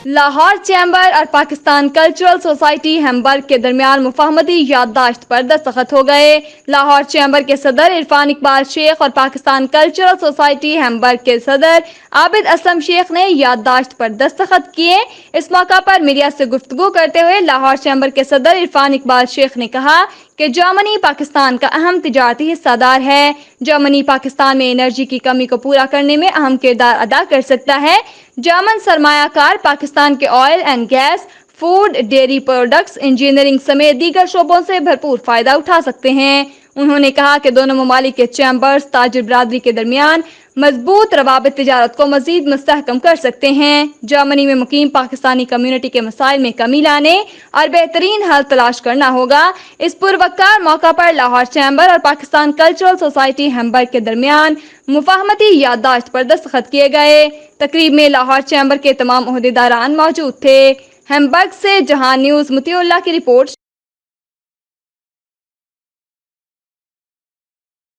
Lahore chamber اور Pakistan cultural society Hamburg کے درمیان مفاہمتی یادداشت پر دستخط ہو گئے۔ لاہور چیمبر کے صدر عرفان اقبال شیخ اور پاکستان کلچرل سوسائٹی ہیمبرگ کے صدر عابد اسلم شیخ نے یادداشت پر دستخط کیے۔ اس موقع پر میڈیا سے گفتگو کرتے ہوئے لاہور چیمبر کے صدر عرفان اقبال شیخ نے کہا کہ جرمنی پاکستان کا اہم تجارتی حصہ دار ہے۔ جرمنی پاکستان میں انرجی کی کمی کو پورا کرنے میں اہم کردار ادا کر سکتا ہے۔ جرمن سرمایہ کار پاکستان کے oil and gas, food, dairy products, engineering سمیت دیگر شعبوں سے بھرپور فائدہ اٹھا سکتے ہیں۔ انہوں نے کہا کہ دونوں ممالک کے چیمبرز تاجر برادری کے درمیان مضبوط روابط تجارت کو مزید مستحکم کر سکتے ہیں۔ جرمنی میں مقیم پاکستانی کمیونٹی کے مسائل میں کمی لانے اور بہترین حل تلاش کرنا ہوگا۔ اس پروقار موقع پر لاہور چیمبر اور پاکستان کلچرل سوسائٹی ہیمبرگ کے درمیان مفاہمتی یادداشت پر دستخط کیے گئے۔ تقریب میں لاہور چیمبر کے تمام عہدیداران موجود تھے۔ ہیمبرگ سے جہان نیوز مطیع اللہ کی رپورٹ۔